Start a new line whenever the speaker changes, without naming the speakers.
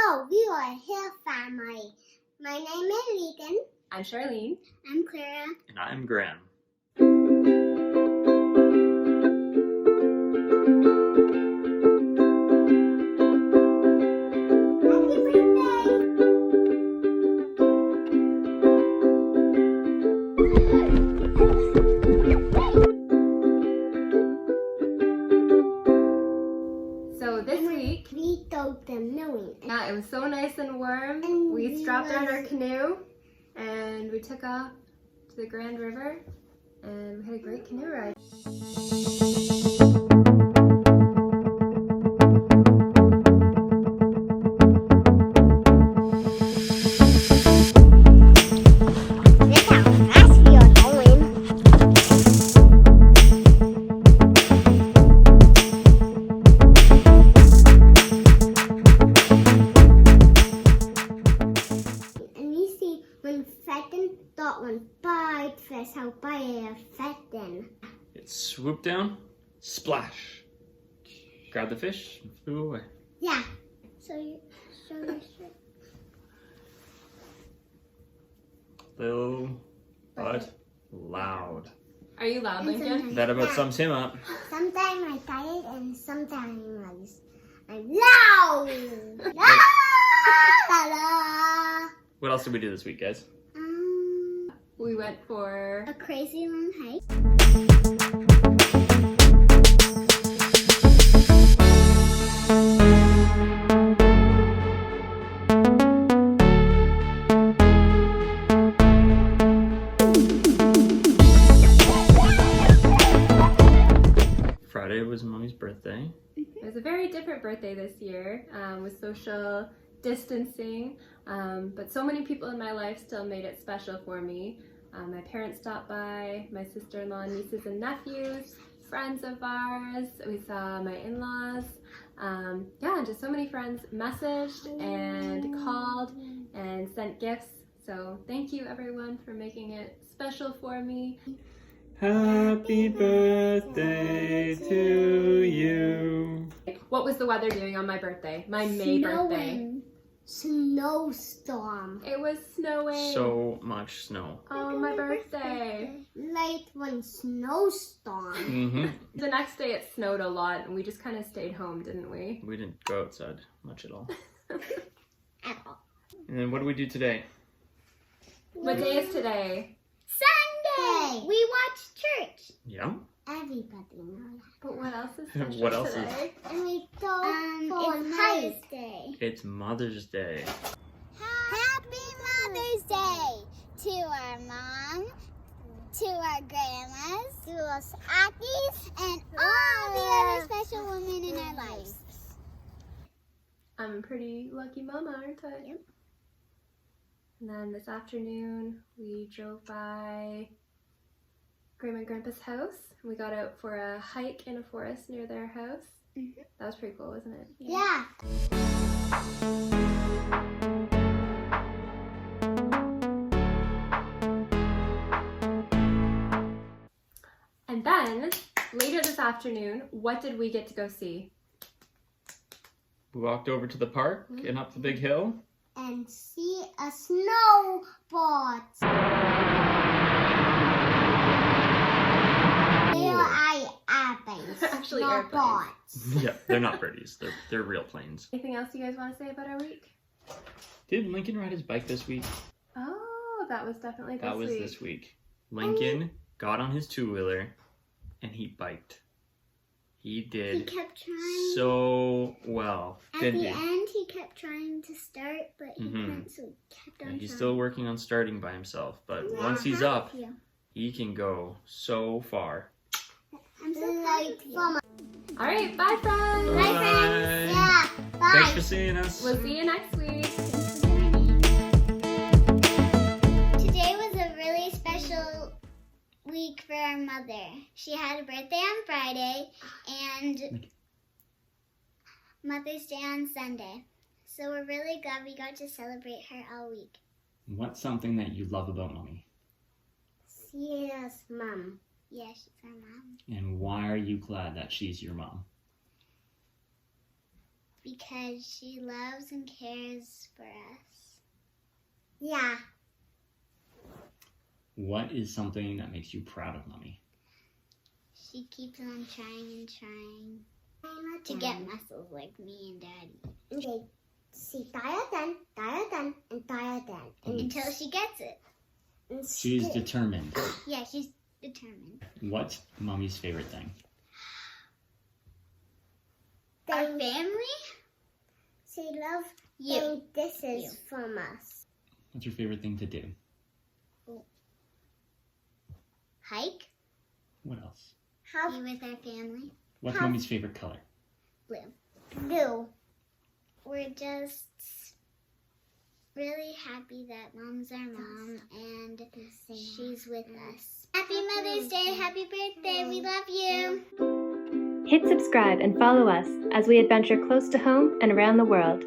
Hello, we are here family. My name is Regan.
I'm Charlene.
I'm Clara.
And I'm Graham.
Happy birthday!
So this week,
we go canoeing.
yeah, it was so nice and warm.
And
We
we
strapped on our
was-
canoe and we took off to the Grand River and we had a great canoe ride.
Look how fast we are going. And you see when Fettin thought one bite first how by a Fettin.
It swooped down, splash. Grabbed the fish, and flew away.
Yeah. So you show your shirt.
Little, but loud.
Are you loud, Lincoln?
That about sums him up.
Sometimes I'm tired and sometimes I'm loud. La, la, la.
What else did we do this week, guys?
We went for
A crazy long hike.
Friday was Mommy's birthday.
It was a very different birthday this year with social distancing, but so many people in my life still made it special for me. My parents stopped by, my sister-in-law, nieces and nephews, friends of ours. We saw my in-laws. Yeah, just so many friends messaged and called and sent gifts. So thank you everyone for making it special for me.
Happy birthday to you.
What was the weather doing on my birthday? My May birthday.
Snowstorm.
It was snowing.
So much snow.
on my birthday.
Like one snowstorm.
Mm-hmm.
The next day it snowed a lot and we just kind of stayed home, didn't we?
We didn't go outside much at all.
At all.
And then what do we do today?
What day is today?
Sunday. We watch church.
Yeah.
Everybody knows that.
But what else is special
What else is-
today?
And we go for
it's
hike.
Mother's Day.
It's Mother's Day.
Happy Mother's Day to our mom, to our grandmas, to us aunties, and all the other special women in our lives.
I'm a pretty lucky mama, aren't I?
Yep.
And then this afternoon we drove by Grandma and Grandpa's house. We got out for a hike in a forest near their house. That was pretty cool, wasn't it?
Yeah.
And then later this afternoon, what did we get to go see?
We walked over to the park and up the big hill.
And see a snowbird. There are airplanes.
They're actually
not
airplanes.
bots.
Yeah, they're not birdies. They're real planes.
Anything else you guys want to say about our week?
Did Lincoln ride his bike this week?
Oh, that was definitely
That was
week.
this week. Lincoln got on his two-wheeler and he biked. He
He
did
kept trying.
so well,
At
didn't
the
he?
end, he kept trying to start, but he
Mhm.
couldn't, so he kept on
Yeah, he's
trying.
still working on starting by himself, but
Yeah,
once he's
I'm
up,
proud of you.
he can go so far.
I'm so proud of you.
All right, bye friends.
Bye, friends. Yeah, bye.
Thanks for seeing us.
We'll see you next week.
Today was a really special week for our mother. She had a birthday on Friday and Mother's Day on Sunday. So we're really glad we got to celebrate her all week.
What's something that you love about Mommy?
Yes, Mom.
Yeah, she's our mom.
And why are you glad that she's your mom?
because she loves and cares for us.
Yeah.
What is something that makes you proud of Mommy?
She keeps on trying and trying to get muscles like me and Daddy.
Okay. She tired then, and tired then.
Until she gets it.
And
She's
still-
determined.
Yeah, she's determined.
What's Mommy's favorite thing?
Our family?
She loves
You.
doing dishes
You.
from us.
What's your favorite thing to do?
Hike.
What else?
How
Be with our family.
What's
How-
Mommy's favorite color?
Blue.
blue.
We're just really happy that Mom's our mom and she's with us. Happy Mother's Day. Happy birthday. We love you.
Hit subscribe and follow us as we adventure close to home and around the world.